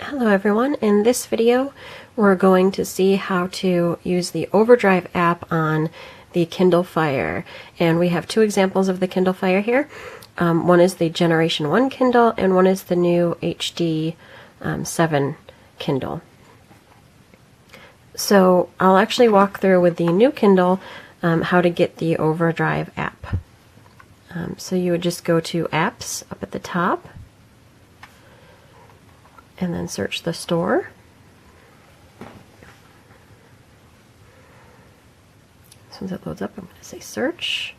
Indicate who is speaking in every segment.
Speaker 1: Hello everyone, in this video we're going to see how to use the OverDrive app on the Kindle Fire, and we have two examples of the Kindle Fire here. One is the Generation 1 Kindle and one is the new HD7 Kindle. So I'll actually walk through with the new Kindle how to get the OverDrive app. So you would just go to Apps up at the top and then search the store. As soon as it loads up, I'm going to say search,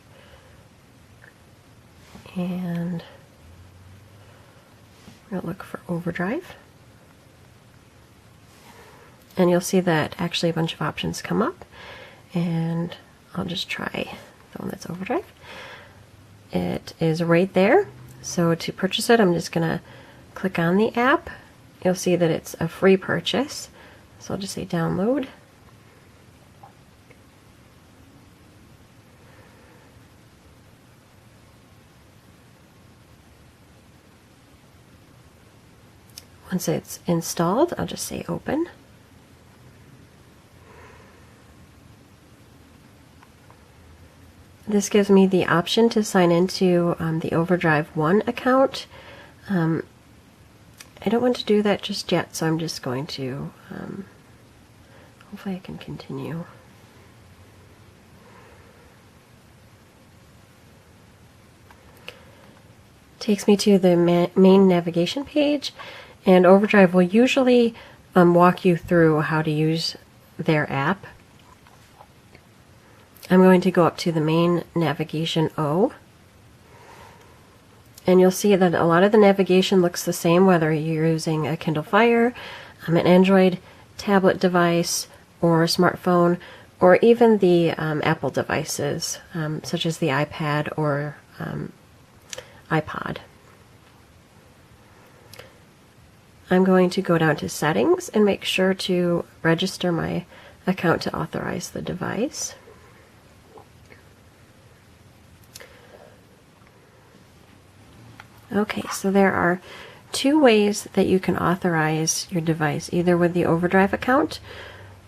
Speaker 1: and I'm going to look for OverDrive, and you'll see that actually a bunch of options come up, and I'll just try the one that's OverDrive. It is right there. So to purchase it, I'm just going to click on the app. You'll see that it's a free purchase, so I'll just say download. Once it's installed, I'll just say open. This gives me the option to sign into the OverDrive 1 account. I don't want to do that just yet, so I'm just going to, hopefully I can continue. Takes me to the main navigation page, and OverDrive will usually walk you through how to use their app. I'm going to go up to the main navigation O. And you'll see that a lot of the navigation looks the same whether you're using a Kindle Fire, an Android tablet device, or a smartphone, or even the Apple devices, such as the iPad or iPod. I'm going to go down to Settings and make sure to register my account to authorize the device. Okay, so there are two ways that you can authorize your device, either with the OverDrive account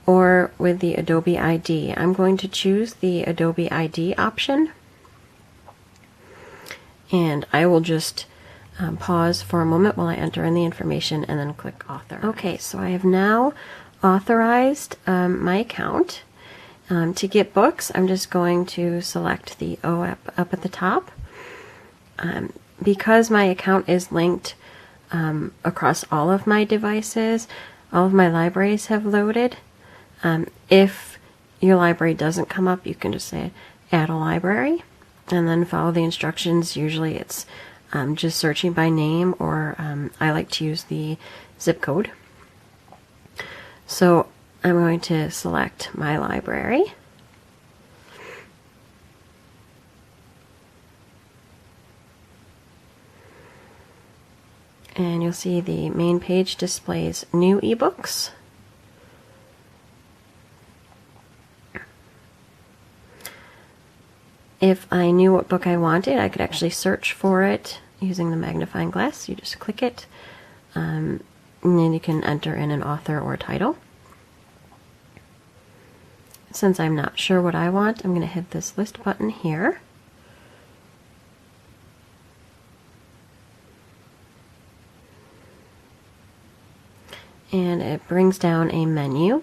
Speaker 1: or with the Adobe ID. I'm going to choose the Adobe ID option, and I will just pause for a moment while I enter in the information and then click author. Okay, so I have now authorized my account. To get books, I'm just going to select the O app up at the top. Because my account is linked across all of my devices, all of my libraries have loaded. If your library doesn't come up, you can just say add a library and then follow the instructions. Usually it's just searching by name, or I like to use the zip code. So I'm going to select my library. And you'll see the main page displays new ebooks. If I knew what book I wanted, I could actually search for it using the magnifying glass. You just click it, and then you can enter in an author or title. Since I'm not sure what I want, I'm going to hit this list button here. And it brings down a menu,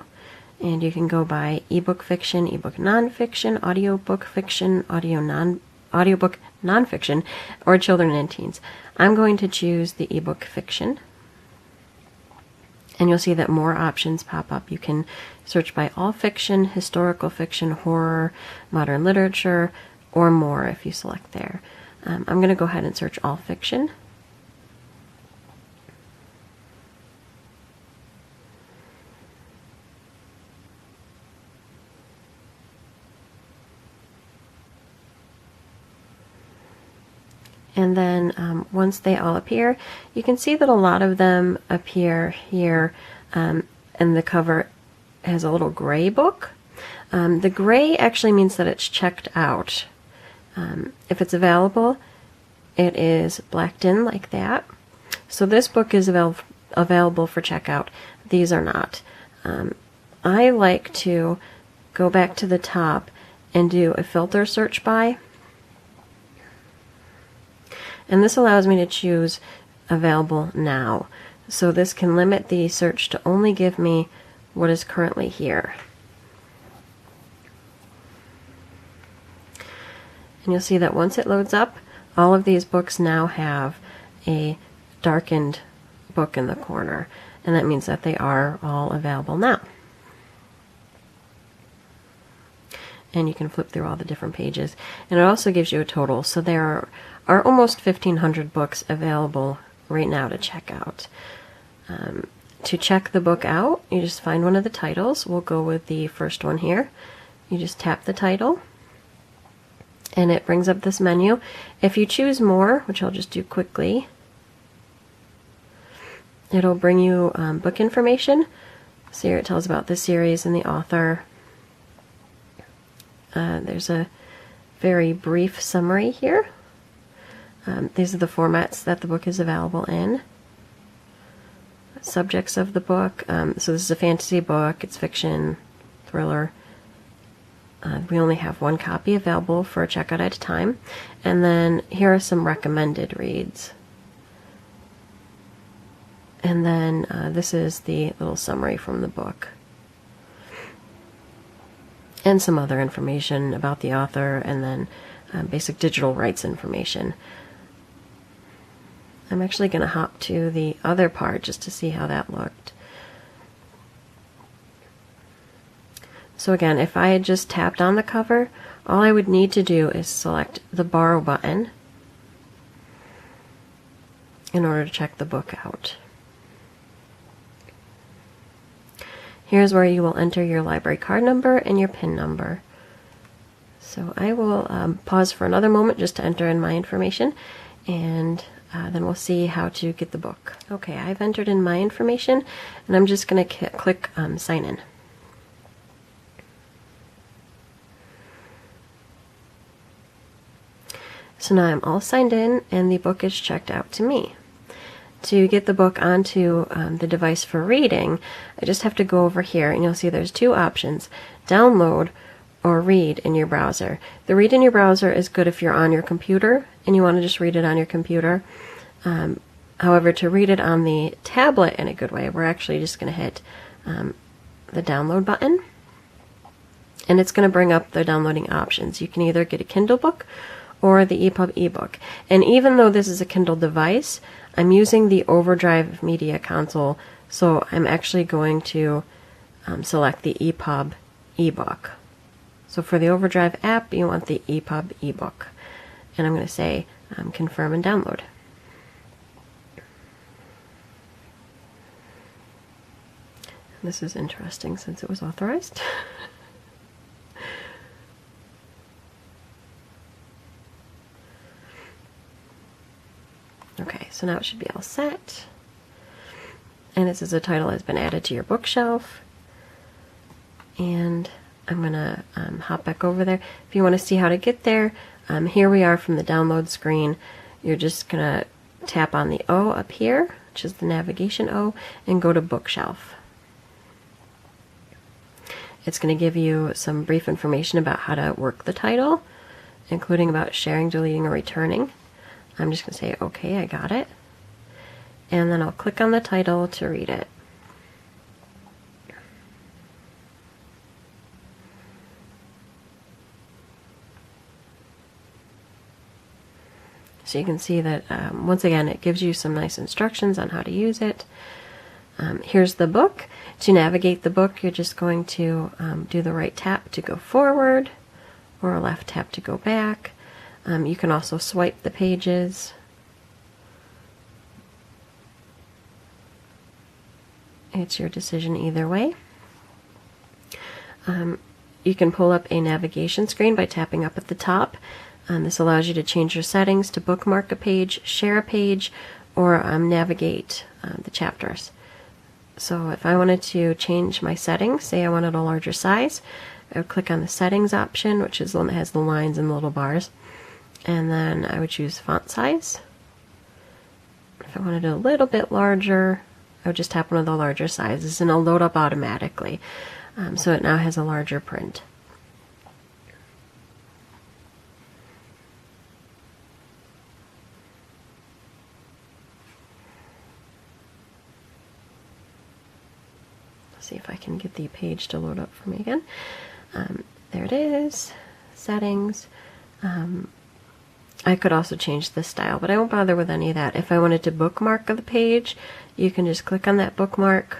Speaker 1: and you can go by ebook fiction, ebook nonfiction, audiobook fiction, audiobook nonfiction, or children and teens. I'm going to choose the ebook fiction, and you'll see that more options pop up. You can search by all fiction, historical fiction, horror, modern literature, or more if you select there. I'm going to go ahead and search all fiction. And then once they all appear, you can see that a lot of them appear here, and the cover has a little gray book. The gray actually means that it's checked out. If it's available, it is blacked in like that. So this book is available for checkout. These are not. I like to go back to the top and do a filter search by. And this allows me to choose available now. So this can limit the search to only give me what is currently here. And you'll see that once it loads up, all of these books now have a darkened book in the corner. And that means that they are all available now. And you can flip through all the different pages. And it also gives you a total. So there are almost 1,500 books available right now to check out. To check the book out, you just find one of the titles. We'll go with the first one here. You just tap the title, and it brings up this menu. If you choose more, which I'll just do quickly, it'll bring you book information. So here it tells about the series and the author. There's a very brief summary here. These are the formats that the book is available in. Subjects of the book. So this is a fantasy book. It's fiction, thriller. We only have one copy available for a checkout at a time. And then here are some recommended reads. And then this is the little summary from the book. And some other information about the author, and then basic digital rights information. I'm actually going to hop to the other part just to see how that looked. So again, if I had just tapped on the cover, all I would need to do is select the borrow button in order to check the book out. Here's where you will enter your library card number and your PIN number. So I will pause for another moment just to enter in my information, and then we'll see how to get the book. Okay, I've entered in my information, and I'm just going to click sign in. So now I'm all signed in, and the book is checked out to me. To get the book onto the device for reading, I just have to go over here, and you'll see there's two options: download or read in your browser. The read in your browser is good if you're on your computer and you want to just read it on your computer. However, to read it on the tablet in a good way, we're actually just going to hit the download button, and it's going to bring up the downloading options. You can either get a Kindle book or the EPUB ebook. And even though this is a Kindle device, I'm using the OverDrive media console, so I'm actually going to select the EPUB ebook. So for the OverDrive app, you want the EPUB ebook. And I'm going to say confirm and download. This is interesting since it was authorized. Okay, so now it should be all set. And it says the title has been added to your bookshelf. And I'm going to hop back over there. If you want to see how to get there, here we are from the download screen. You're just going to tap on the O up here, which is the navigation O, and go to bookshelf. It's going to give you some brief information about how to work the title, including about sharing, deleting, or returning. I'm just going to say, okay, I got it. And then I'll click on the title to read it. So you can see that, once again, it gives you some nice instructions on how to use it. Here's the book. To navigate the book, you're just going to do the right tap to go forward, or a left tap to go back. You can also swipe the pages. It's your decision either way. You can pull up a navigation screen by tapping up at the top. This allows you to change your settings to bookmark a page, share a page, or navigate the chapters. So if I wanted to change my settings, say I wanted a larger size, I would click on the settings option, which is the one that has the lines and the little bars. And then I would choose font size. If I wanted it a little bit larger, I would just tap one of the larger sizes and it'll load up automatically. So it now has a larger print. See if I can get the page to load up for me again. There it is. Settings. I could also change the style, but I won't bother with any of that. If I wanted to bookmark the page, you can just click on that bookmark.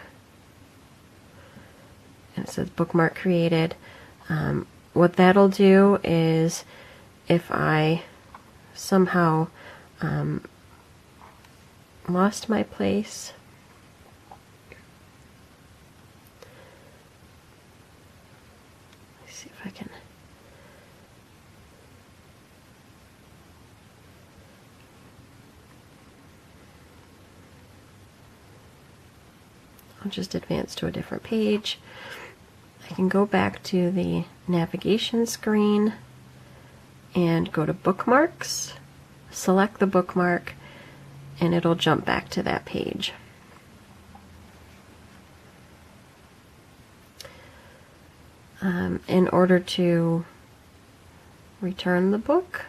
Speaker 1: And it says bookmark created. What that'll do is if I somehow lost my place, let's see if I can. I'll just advance to a different page. I can go back to the navigation screen and go to bookmarks, select the bookmark, and it'll jump back to that page. In order to return the book,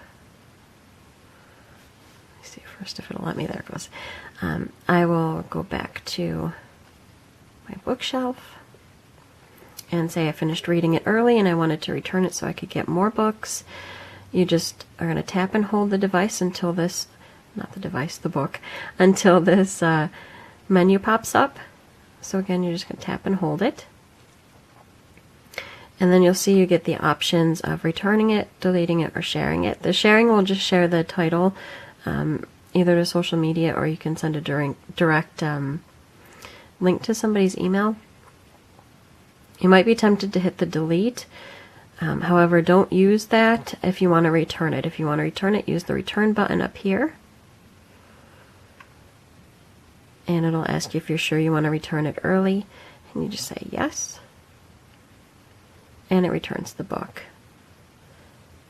Speaker 1: let's see first if it'll let me. There it goes. I will go back to my bookshelf and say I finished reading it early and I wanted to return it so I could get more books. You just are going to tap and hold the device until this, not the device, the book, until this menu pops up. So again, you're just going to tap and hold it. And then you'll see you get the options of returning it, deleting it, or sharing it. The sharing will just share the title either to social media, or you can send a direct link to somebody's email. You might be tempted to hit the delete. However, don't use that if you want to return it. If you want to return it, use the return button up here. And it'll ask you if you're sure you want to return it early. And you just say yes. And it returns the book.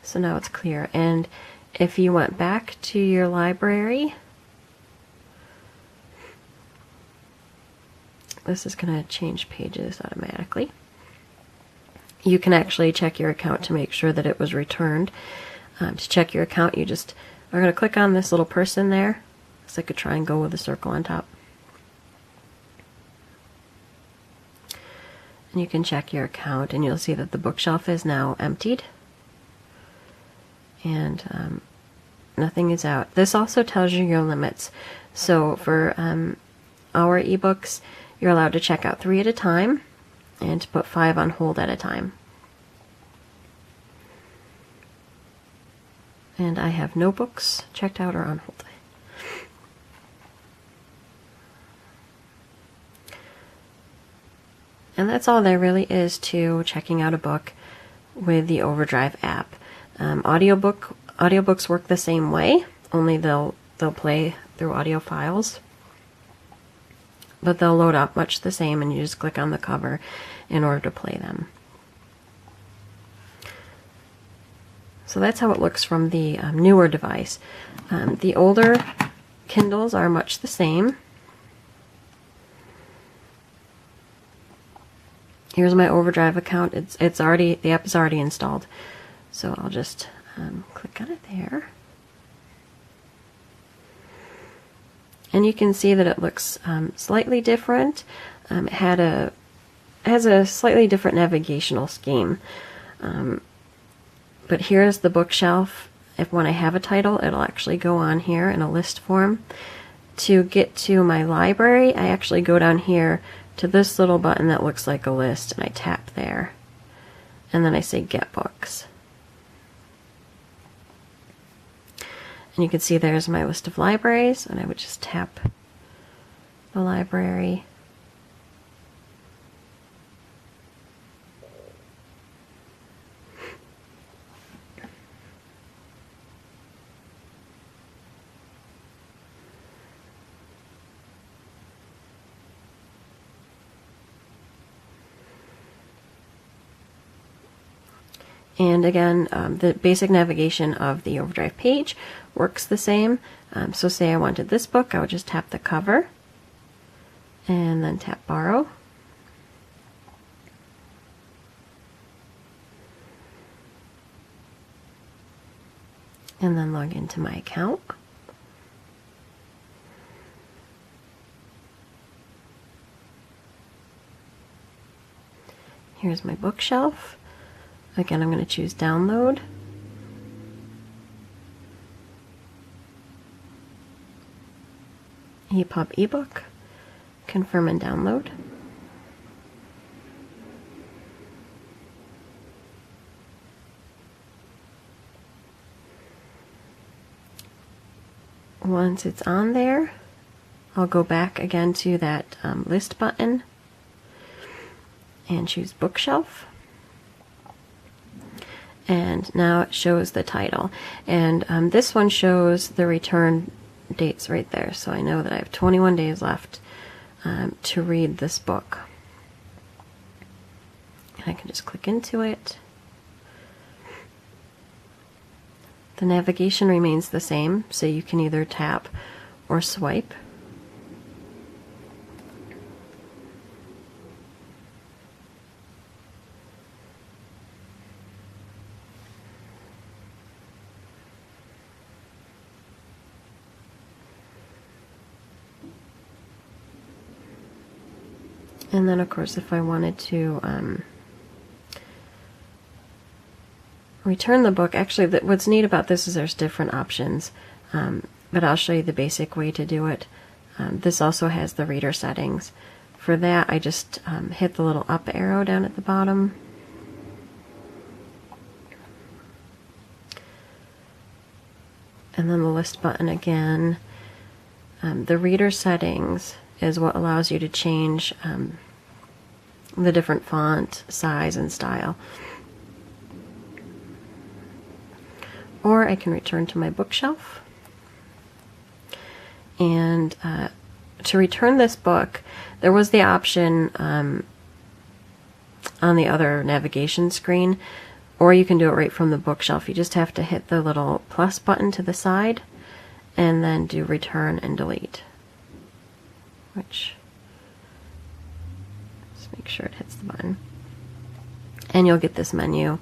Speaker 1: So now it's clear. And if you went back to your library, this is going to change pages automatically. You can actually check your account to make sure that it was returned. To check your account, you just are going to click on this little person there. It's like a triangle with a circle on top. And you can check your account and you'll see that the bookshelf is now emptied. And nothing is out. This also tells you your limits. So for our ebooks, you're allowed to check out 3 at a time and to put 5 on hold at a time. And I have no books checked out or on hold. And that's all there really is to checking out a book with the OverDrive app. Audiobooks work the same way, only they'll play through audio files. But they'll load up much the same, and you just click on the cover in order to play them. So that's how it looks from the newer device. The older Kindles are much the same. Here's my OverDrive account. It's already, the app is already installed. So I'll just click on it there. And you can see that it looks slightly different. It has a slightly different navigational scheme. But here's the bookshelf. When I have a title, it'll actually go on here in a list form. To get to my library, I actually go down here to this little button that looks like a list, and I tap there. And then I say Get Books. And you can see there's my list of libraries, and I would just tap the library. And again, the basic navigation of the OverDrive page works the same. So say I wanted this book, I would just tap the cover, and then tap borrow. And then log into my account. Here's my bookshelf. Again, I'm going to choose download. EPUB ebook. Confirm and download. Once it's on there, I'll go back again to that list button and choose bookshelf. And now it shows the title. And this one shows the return dates right there. So I know that I have 21 days left to read this book. And I can just click into it. The navigation remains the same, so you can either tap or swipe. And then, of course, if I wanted to return the book, actually, what's neat about this is there's different options, but I'll show you the basic way to do it. This also has the reader settings. For that, I just hit the little up arrow down at the bottom. And then the list button again. The reader settings is what allows you to change the different font, size, and style. Or I can return to my bookshelf. And to return this book, there was the option on the other navigation screen, or you can do it right from the bookshelf. You just have to hit the little plus button to the side and then do return and delete. Which, just make sure it hits the button. And you'll get this menu.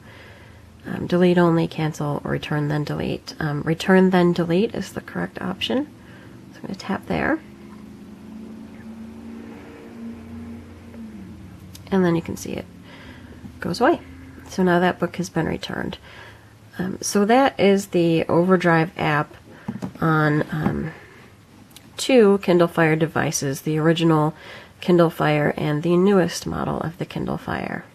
Speaker 1: Delete only, cancel, or return then delete. Return then delete is the correct option. So I'm going to tap there. And then you can see it goes away. So now that book has been returned. So that is the OverDrive app on two Kindle Fire devices, the original Kindle Fire and the newest model of the Kindle Fire.